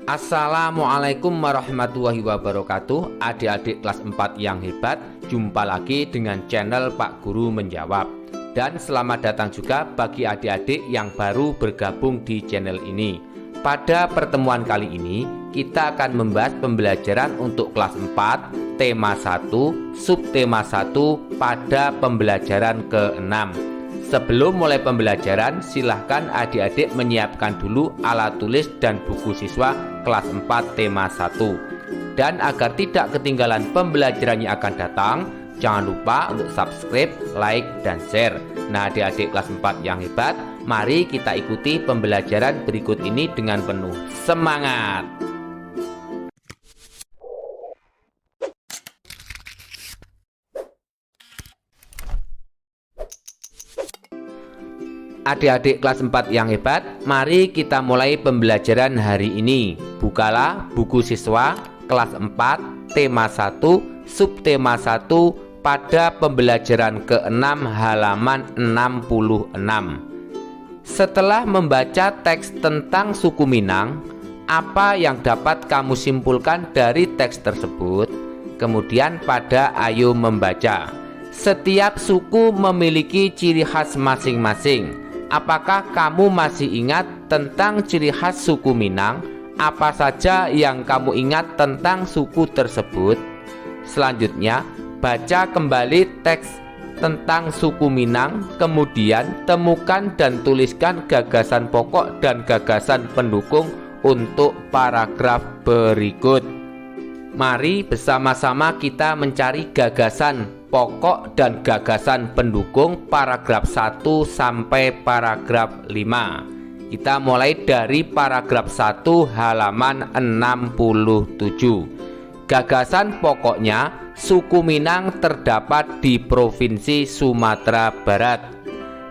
Assalamualaikum warahmatullahi wabarakatuh. Adik-adik kelas 4 yang hebat, jumpa lagi dengan channel Pak Guru Menjawab. Dan selamat datang juga bagi adik-adik yang baru bergabung di channel ini. Pada pertemuan kali ini, kita akan membahas pembelajaran untuk kelas 4, tema 1, subtema 1 pada pembelajaran ke-6. Sebelum mulai pembelajaran, silahkan adik-adik menyiapkan dulu alat tulis dan buku siswa kelas 4 tema 1. Dan agar tidak ketinggalan pembelajaran yang akan datang, jangan lupa untuk subscribe, like, dan share. Nah, adik-adik kelas 4 yang hebat, mari kita ikuti pembelajaran berikut ini dengan penuh semangat. Adik-adik kelas 4 yang hebat, mari kita mulai pembelajaran hari ini. Bukalah buku siswa kelas 4 tema 1 subtema 1 pada pembelajaran ke-6 halaman 66. Setelah membaca teks tentang suku Minang, apa yang dapat kamu simpulkan dari teks tersebut? Kemudian ayo membaca. Setiap suku memiliki ciri khas masing-masing. Apakah kamu masih ingat tentang ciri khas suku Minang? Apa saja yang kamu ingat tentang suku tersebut? Selanjutnya, baca kembali teks tentang suku Minang, kemudian temukan dan tuliskan gagasan pokok dan gagasan pendukung untuk paragraf berikut. Mari bersama-sama kita mencari gagasan pokok dan gagasan pendukung paragraf 1 sampai paragraf 5. Kita mulai dari paragraf 1 halaman 67. Gagasan pokoknya, suku Minang terdapat di Provinsi Sumatera Barat.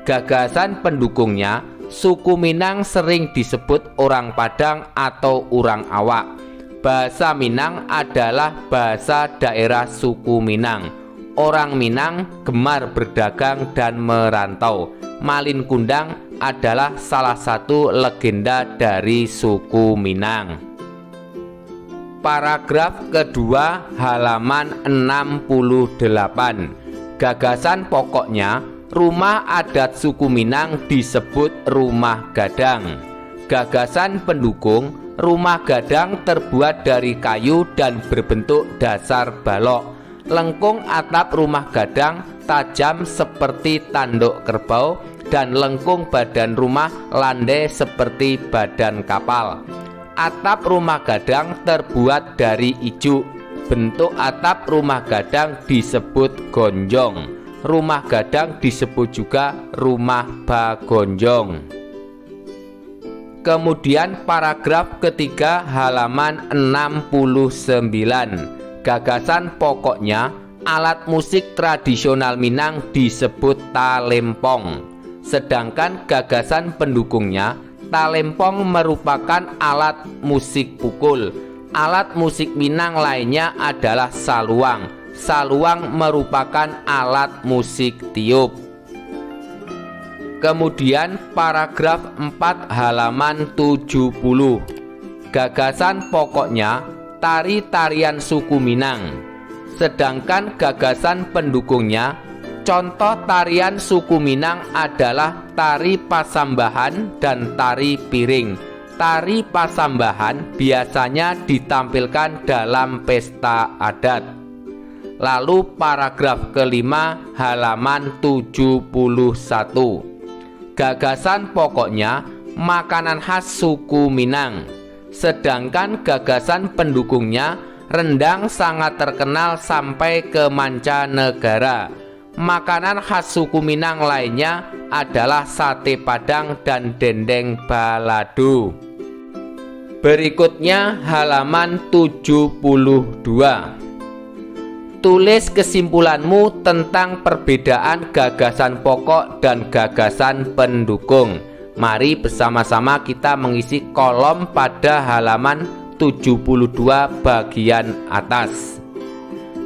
Gagasan pendukungnya, suku Minang sering disebut orang Padang atau orang Awak. Bahasa Minang adalah bahasa daerah suku Minang. Orang Minang gemar berdagang dan merantau. Malin Kundang adalah salah satu legenda dari suku Minang. Paragraf kedua halaman 68. Gagasan pokoknya, rumah adat suku Minang disebut rumah gadang. Gagasan pendukung, rumah gadang terbuat dari kayu dan berbentuk dasar balok. Lengkung atap rumah gadang tajam seperti tanduk kerbau dan lengkung badan rumah landai seperti badan kapal. Atap rumah gadang terbuat dari ijuk. Bentuk atap rumah gadang disebut gonjong. Rumah gadang disebut juga rumah bagonjong. Kemudian paragraf ketiga halaman 69. Gagasan pokoknya, alat musik tradisional Minang disebut talempong. Sedangkan gagasan pendukungnya, talempong merupakan alat musik pukul. Alat musik Minang lainnya adalah saluang. Saluang merupakan alat musik tiup. Kemudian paragraf 4 halaman 70. Gagasan pokoknya, tari-tarian suku Minang. Sedangkan gagasan pendukungnya, contoh tarian suku Minang adalah tari pasambahan dan tari piring. Tari pasambahan biasanya ditampilkan dalam pesta adat. Lalu paragraf kelima halaman 71. Gagasan pokoknya, makanan khas suku Minang. Sedangkan gagasan pendukungnya, rendang sangat terkenal sampai ke mancanegara. Makanan khas suku Minang lainnya adalah sate Padang dan dendeng balado. Berikutnya halaman 72. Tulis kesimpulanmu tentang perbedaan gagasan pokok dan gagasan pendukung. Mari bersama-sama kita mengisi kolom pada halaman 72 bagian atas.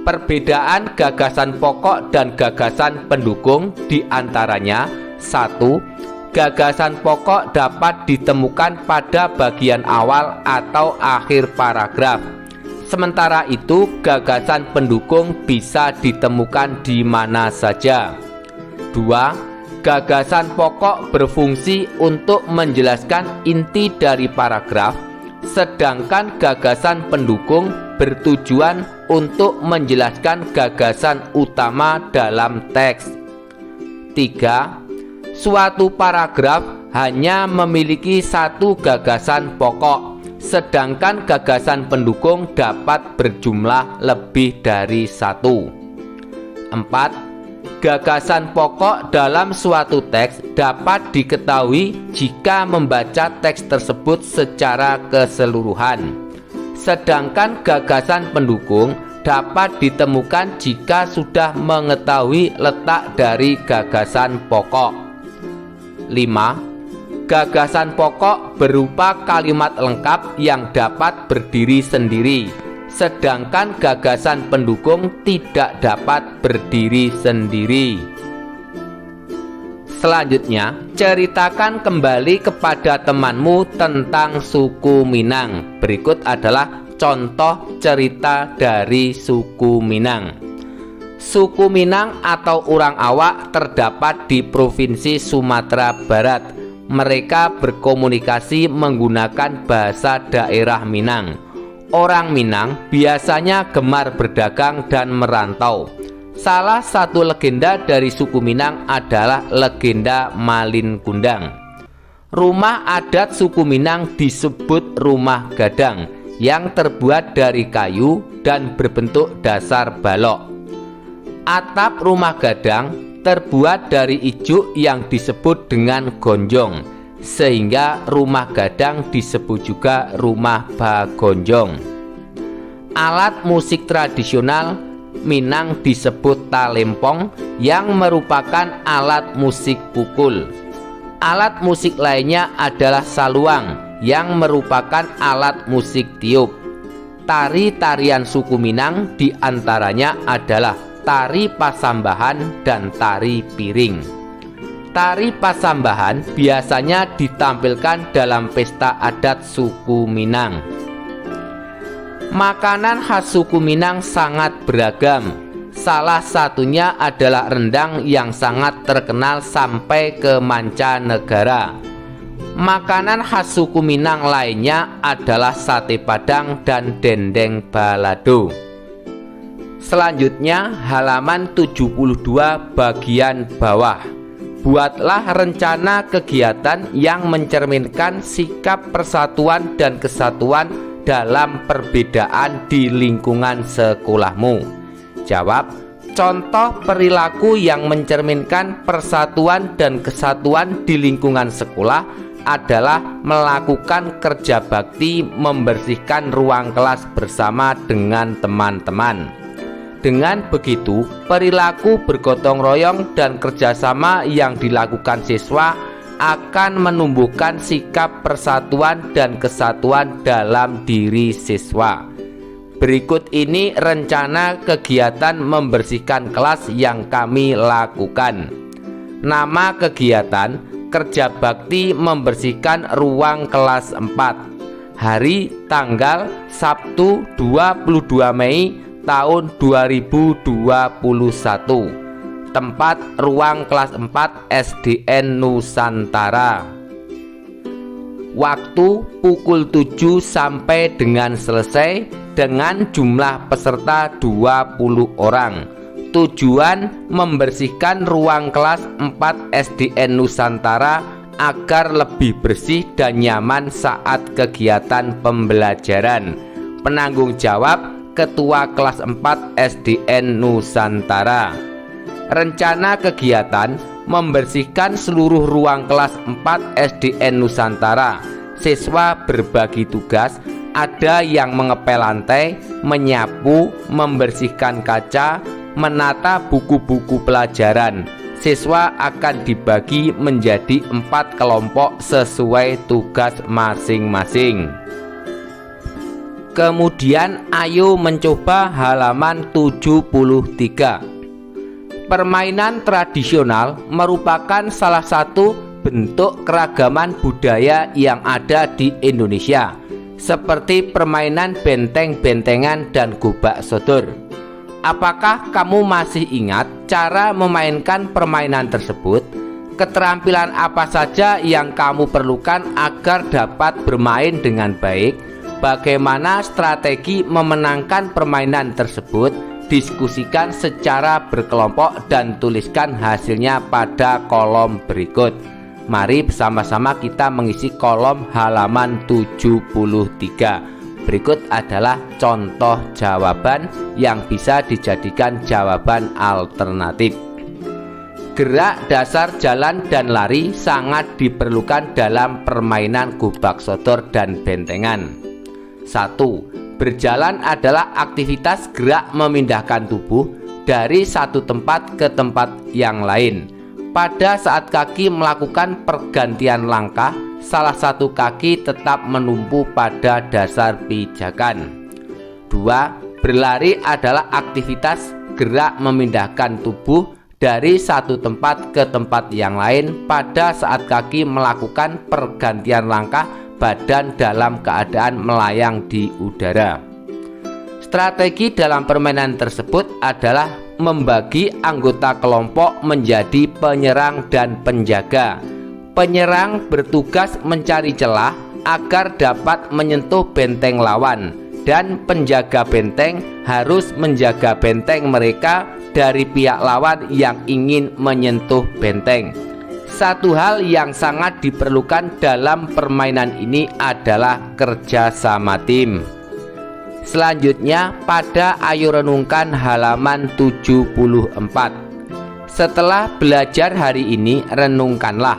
Perbedaan gagasan pokok dan gagasan pendukung diantaranya: 1. gagasan pokok dapat ditemukan pada bagian awal atau akhir paragraf. Sementara itu, gagasan pendukung bisa ditemukan di mana saja. 2. Gagasan pokok berfungsi untuk menjelaskan inti dari paragraf, sedangkan gagasan pendukung bertujuan untuk menjelaskan gagasan utama dalam teks. 3. Suatu paragraf hanya memiliki satu gagasan pokok, sedangkan gagasan pendukung dapat berjumlah lebih dari satu. 4. Gagasan pokok dalam suatu teks dapat diketahui jika membaca teks tersebut secara keseluruhan, sedangkan gagasan pendukung dapat ditemukan jika sudah mengetahui letak dari gagasan pokok. 5. Gagasan pokok berupa kalimat lengkap yang dapat berdiri sendiri, sedangkan gagasan pendukung tidak dapat berdiri sendiri. Selanjutnya, ceritakan kembali kepada temanmu tentang suku Minang. Berikut adalah contoh cerita dari suku Minang. Suku Minang atau orang Awak terdapat di Provinsi Sumatera Barat. Mereka berkomunikasi menggunakan bahasa daerah Minang. Orang Minang biasanya gemar berdagang dan merantau. Salah satu legenda dari suku Minang adalah legenda Malin Kundang. Rumah adat suku Minang disebut rumah gadang, yang terbuat dari kayu dan berbentuk dasar balok. Atap rumah gadang terbuat dari ijuk yang disebut dengan gonjong, sehingga rumah gadang disebut juga rumah bagonjong. Alat musik tradisional Minang disebut talempong, yang merupakan alat musik pukul. Alat musik lainnya adalah saluang, yang merupakan alat musik tiup. Tari-tarian suku Minang diantaranya adalah tari pasambahan dan tari piring. Tari pasambahan biasanya ditampilkan dalam pesta adat suku Minang. Makanan khas suku Minang sangat beragam. Salah satunya adalah rendang yang sangat terkenal sampai ke mancanegara. Makanan khas suku Minang lainnya adalah sate Padang dan dendeng balado. Selanjutnya, halaman 72 bagian bawah. Buatlah rencana kegiatan yang mencerminkan sikap persatuan dan kesatuan dalam perbedaan di lingkungan sekolahmu. Jawab, contoh perilaku yang mencerminkan persatuan dan kesatuan di lingkungan sekolah adalah melakukan kerja bakti membersihkan ruang kelas bersama dengan teman-teman. Dengan begitu, perilaku bergotong royong dan kerjasama yang dilakukan siswa akan menumbuhkan sikap persatuan dan kesatuan dalam diri siswa. Berikut ini rencana kegiatan membersihkan kelas yang kami lakukan. Nama kegiatan, kerja bakti membersihkan ruang kelas 4. Hari tanggal Sabtu 22 Mei tahun 2021. Tempat ruang kelas 4 SDN Nusantara. Waktu pukul 7 sampai dengan selesai, dengan jumlah peserta 20 orang. Tujuan membersihkan ruang kelas 4 SDN Nusantara agar lebih bersih dan nyaman saat kegiatan pembelajaran. Penanggung jawab Ketua kelas 4 SDN Nusantara. Rencana kegiatan membersihkan seluruh ruang kelas 4 SDN Nusantara. Siswa berbagi tugas, ada yang mengepel lantai, menyapu, membersihkan kaca, menata buku-buku pelajaran. Siswa akan dibagi menjadi 4 kelompok sesuai tugas masing-masing. Kemudian ayo mencoba halaman 73. Permainan tradisional merupakan salah satu bentuk keragaman budaya yang ada di Indonesia, seperti permainan benteng-bentengan dan gobak sodor. Apakah kamu masih ingat cara memainkan permainan tersebut? Keterampilan apa saja yang kamu perlukan agar dapat bermain dengan baik? Bagaimana strategi memenangkan permainan tersebut? Diskusikan secara berkelompok dan tuliskan hasilnya pada kolom berikut. Mari bersama-sama kita mengisi kolom halaman 73. Berikut adalah contoh jawaban yang bisa dijadikan jawaban alternatif. Gerak dasar jalan dan lari sangat diperlukan dalam permainan gobak sodor dan bentengan. 1. Berjalan adalah aktivitas gerak memindahkan tubuh dari satu tempat ke tempat yang lain. Pada saat kaki melakukan pergantian langkah, salah satu kaki tetap menumpu pada dasar pijakan. 2. Berlari adalah aktivitas gerak memindahkan tubuh dari satu tempat ke tempat yang lain. Pada saat kaki melakukan pergantian langkah, badan dalam keadaan melayang di udara. Strategi dalam permainan tersebut adalah membagi anggota kelompok menjadi penyerang dan penjaga. Penyerang bertugas mencari celah agar dapat menyentuh benteng lawan, dan penjaga benteng harus menjaga benteng mereka dari pihak lawan yang ingin menyentuh benteng. Satu hal yang sangat diperlukan dalam permainan ini adalah kerja sama tim. Selanjutnya pada Ayo Renungkan halaman 74. Setelah belajar hari ini, renungkanlah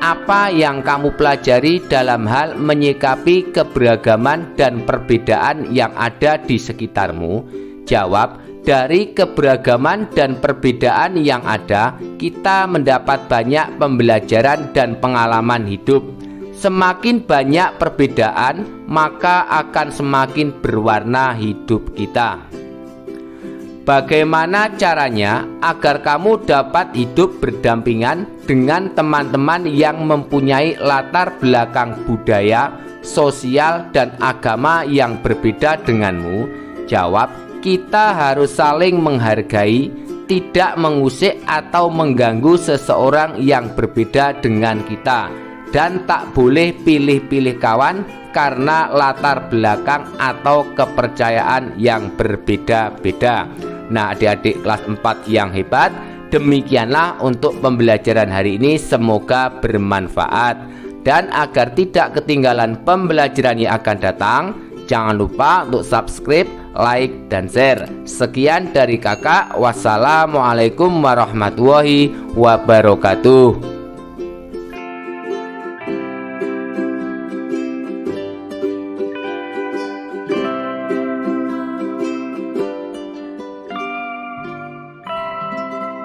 apa yang kamu pelajari dalam hal menyikapi keberagaman dan perbedaan yang ada di sekitarmu. Jawab. Dari keberagaman dan perbedaan yang ada, kita mendapat banyak pembelajaran dan pengalaman hidup. Semakin banyak perbedaan, maka akan semakin berwarna hidup kita. Bagaimana caranya agar kamu dapat hidup berdampingan dengan teman-teman yang mempunyai latar belakang budaya, sosial, dan agama yang berbeda denganmu? Jawab. Kita harus saling menghargai, tidak mengusik atau mengganggu seseorang yang berbeda dengan kita, dan tak boleh pilih-pilih kawan karena latar belakang atau kepercayaan yang berbeda-beda. Nah, adik-adik kelas 4 yang hebat, demikianlah untuk pembelajaran hari ini, semoga bermanfaat. Dan agar tidak ketinggalan pembelajaran yang akan datang, jangan lupa untuk subscribe, like, dan share. Sekian dari kakak. Wassalamualaikum warahmatullahi wabarakatuh.